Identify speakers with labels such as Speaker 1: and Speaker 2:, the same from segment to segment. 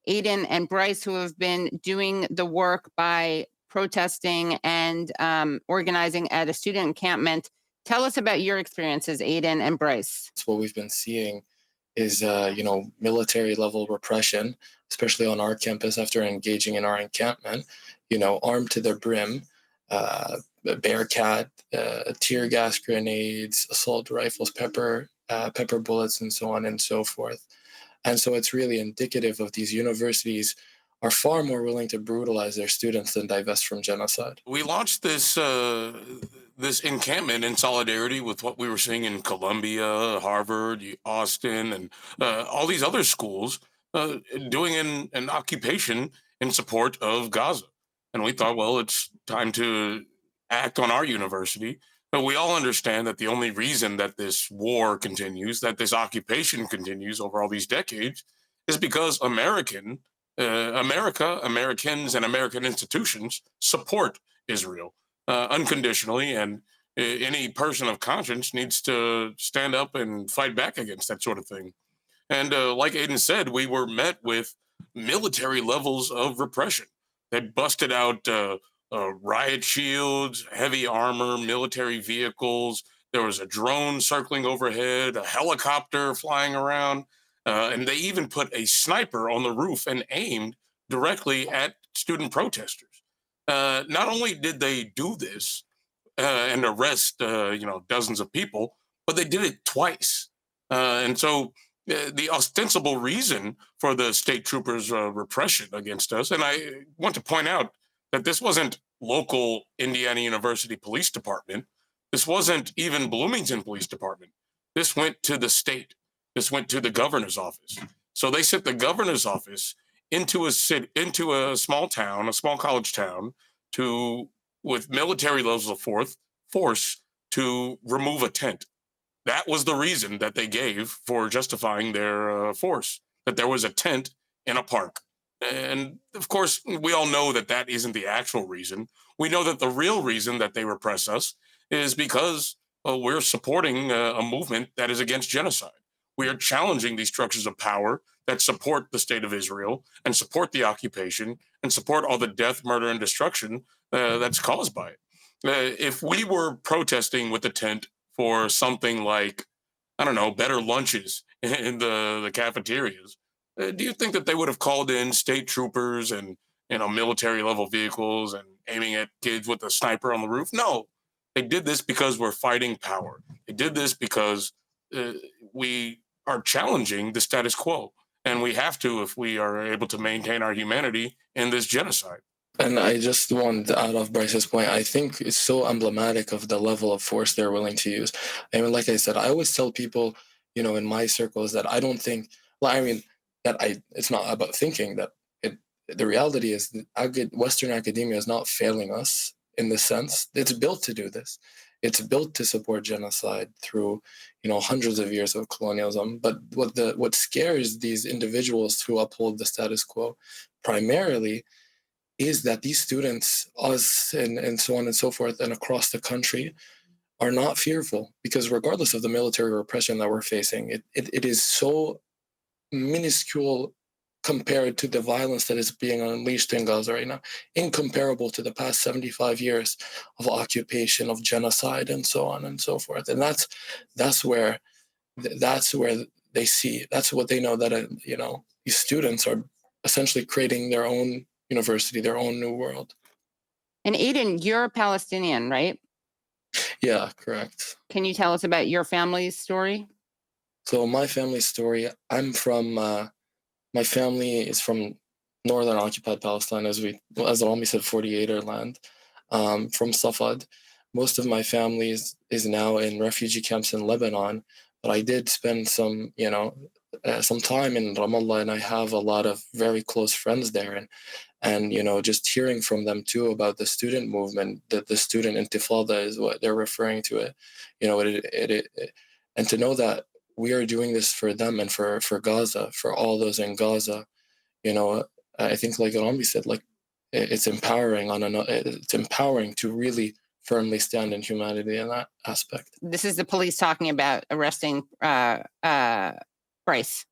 Speaker 1: Aidan and Bryce, who have been doing the work by protesting and organizing at a student encampment. Tell us about your experiences, Aidan and Bryce.
Speaker 2: What we've been seeing is, military level repression, especially on our campus after engaging in our encampment, armed to the brim, Bearcat, tear gas grenades, assault rifles, pepper bullets, and so on and so forth. And so it's really indicative of these universities are far more willing to brutalize their students than divest from genocide.
Speaker 3: We launched this encampment in solidarity with what we were seeing in Columbia, Harvard, Austin, and all these other schools doing an occupation in support of Gaza. And we thought, well, it's time to act on our university. But we all understand that the only reason that this war continues, that this occupation continues over all these decades, is because Americans, and American institutions support Israel unconditionally, and any person of conscience needs to stand up and fight back against that sort of thing. And like Aidan said, we were met with military levels of repression. They busted out riot shields, heavy armor, military vehicles. There was a drone circling overhead, a helicopter flying around, and they even put a sniper on the roof and aimed directly at student protesters. Not only did they do this and arrest, dozens of people, but they did it twice. And so the ostensible reason for the state troopers' repression against us, and I want to point out that this wasn't local Indiana University Police Department. This wasn't even Bloomington Police Department. This went to the state. This went to the governor's office. So they sent the governor's office into a small town, a small college town, with military levels of force to remove a tent. That was the reason that they gave for justifying their force, that there was a tent in a park. And of course, we all know that that isn't the actual reason. We know that the real reason that they repress us is because we're supporting a movement that is against genocide. We are challenging these structures of power that support the state of Israel and support the occupation and support all the death, murder, and destruction that's caused by it. If we were protesting with the tent for something like, better lunches in the cafeterias, do you think that they would have called in state troopers and military level vehicles and aiming at kids with a sniper on the roof? No, they did this because we're fighting power. They did this because we are challenging the status quo, and we have to if we are able to maintain our humanity in this genocide.
Speaker 2: And I just want to add off Bryce's point. I think it's so emblematic of the level of force they're willing to use. I mean, like I said, I always tell people, in my circles that I don't think, it's not about thinking that the reality is that Western academia is not failing us in this sense. It's built to do this. It's built to support genocide through, hundreds of years of colonialism. But what scares these individuals who uphold the status quo primarily is that these students, us and so on and so forth, and across the country, are not fearful, because regardless of the military repression that we're facing, it is so minuscule compared to the violence that is being unleashed in Gaza right now, incomparable to the past 75 years of occupation, of genocide, and so on and so forth. And that's where they see, that's what they know, that these students are essentially creating their own university, their own new world.
Speaker 1: And Aidan, you're Palestinian, right?
Speaker 2: Yeah, correct.
Speaker 1: Can you tell us about your family's story?
Speaker 2: So my family's story, my family is from northern occupied Palestine, as Rami said, 48er land, from Safad. Most of my family is now in refugee camps in Lebanon, but I did spend some time in Ramallah, and I have a lot of very close friends there. And just hearing from them too about the student movement, that the student intifada is what they're referring to it, and to know that we are doing this for them and for Gaza, for all those in Gaza. I think, like Rami said, it's empowering it's empowering to really firmly stand in humanity in that aspect.
Speaker 1: This is the police talking about arresting Bryce.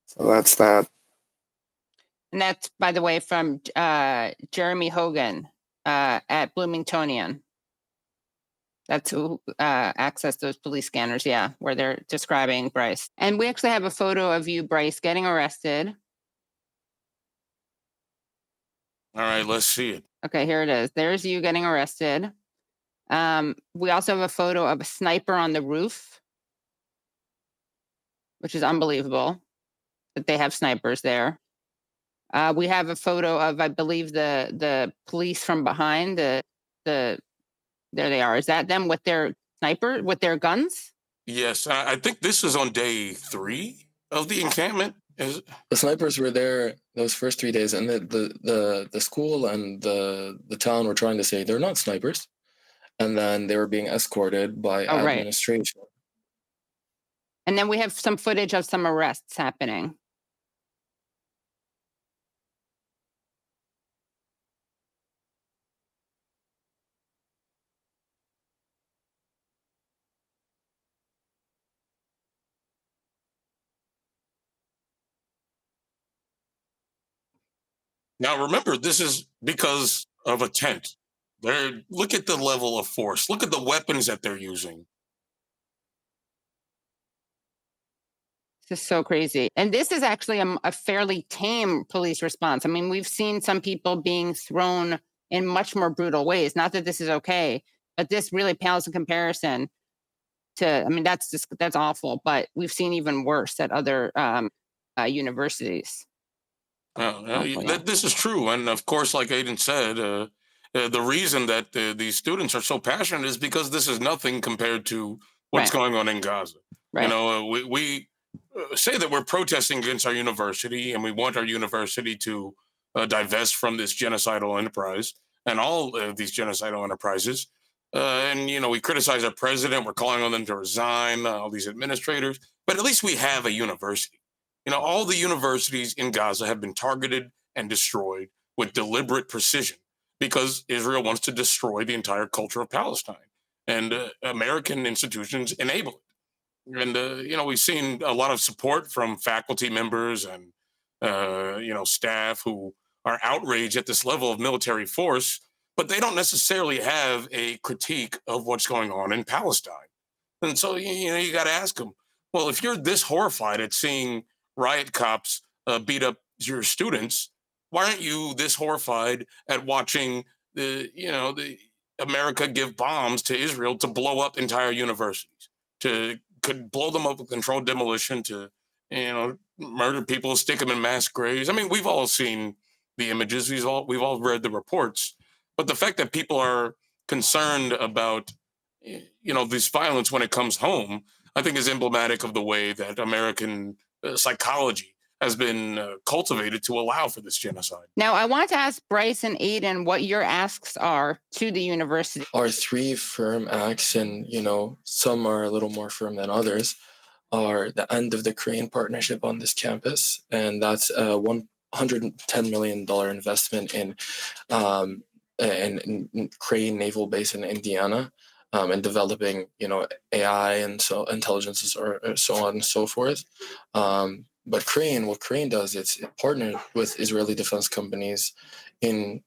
Speaker 2: So that's that.
Speaker 1: And that's, by the way, from Jeremy Hogan at Bloomingtonian. That's who accessed those police scanners, yeah, where they're describing Bryce. And we actually have a photo of you, Bryce, getting arrested.
Speaker 3: All right, let's see it.
Speaker 1: Okay, here it is. There's you getting arrested. We also have a photo of a sniper on the roof, which is unbelievable that they have snipers there. We have a photo of, I believe, the police from behind. There they are. Is that them with their sniper, with their guns?
Speaker 3: Yes, I think this is on day 3 of the encampment.
Speaker 2: The snipers were there those first 3 days, and the school and the town were trying to say they're not snipers, and then they were being escorted by administration.
Speaker 1: Right. And then we have some footage of some arrests happening.
Speaker 3: Now, remember, this is because of a tent. Look at the level of force. Look at the weapons that they're using.
Speaker 1: This is so crazy. And this is actually a fairly tame police response. I mean, we've seen some people being thrown in much more brutal ways. Not that this is okay, but this really pales in comparison to, I mean, that's awful, but we've seen even worse at other universities.
Speaker 3: This is true. And of course, like Aidan said, the reason that these students are so passionate is because this is nothing compared to what's going on in Gaza.
Speaker 1: Right.
Speaker 3: You know, we say that we're protesting against our university and we want our university to divest from this genocidal enterprise and all these genocidal enterprises. And, you know, we criticize our president. We're calling on them to resign, all these administrators. But at least we have a university. You know, all the universities in Gaza have been targeted and destroyed with deliberate precision because Israel wants to destroy the entire culture of Palestine. And American institutions enable it. And, you know, we've seen a lot of support from faculty members and, you know, staff who are outraged at this level of military force, but they don't necessarily have a critique of what's going on in Palestine. And so, you know, you got to ask them, well, if you're this horrified at seeing riot cops beat up your students, why aren't you this horrified at watching the America give bombs to Israel to blow up entire universities, could blow them up with controlled demolition, to murder people, stick them in mass graves? I mean, we've all seen the images, we've all read the reports, but the fact that people are concerned about this violence when it comes home, I think is emblematic of the way that American psychology has been cultivated to allow for this genocide.
Speaker 1: Now, I want to ask Bryce and Aidan what your asks are to the university.
Speaker 2: Our 3 firm acts, and some are a little more firm than others, are the end of the Korean partnership on this campus, and that's a $110 million investment in Crane Naval Base in Indiana, and developing AI and so intelligence or so on and so forth. But what Crane does, it partnered with Israeli defense companies in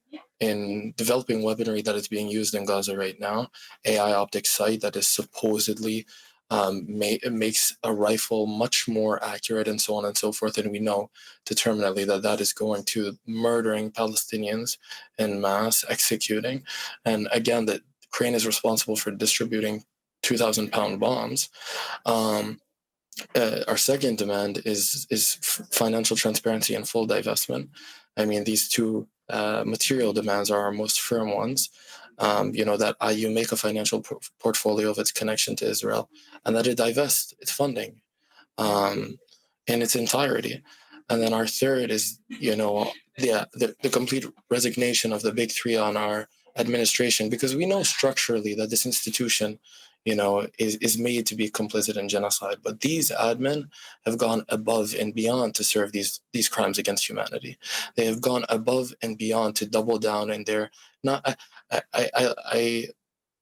Speaker 2: developing weaponry that is being used in Gaza right now. AI optic sight that is supposedly it makes a rifle much more accurate and so on and so forth. And we know determinately that that is going to murdering Palestinians en mass, executing. And again, that Ukraine is responsible for distributing 2,000-pound bombs. Our second demand is financial transparency and full divestment. I mean, these two material demands are our most firm ones. That IU make a financial portfolio of its connection to Israel, and that it divests its funding in its entirety. And then our third is, the complete resignation of the big three on our administration, because we know structurally that this institution, is made to be complicit in genocide. But these admin have gone above and beyond to serve these crimes against humanity. They have gone above and beyond to double down in their not. I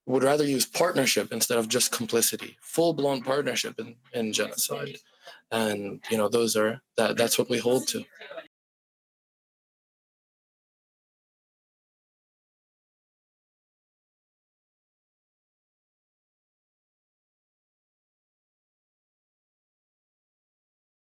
Speaker 2: would rather use partnership instead of just complicity, full-blown partnership in genocide. And that's what we hold to.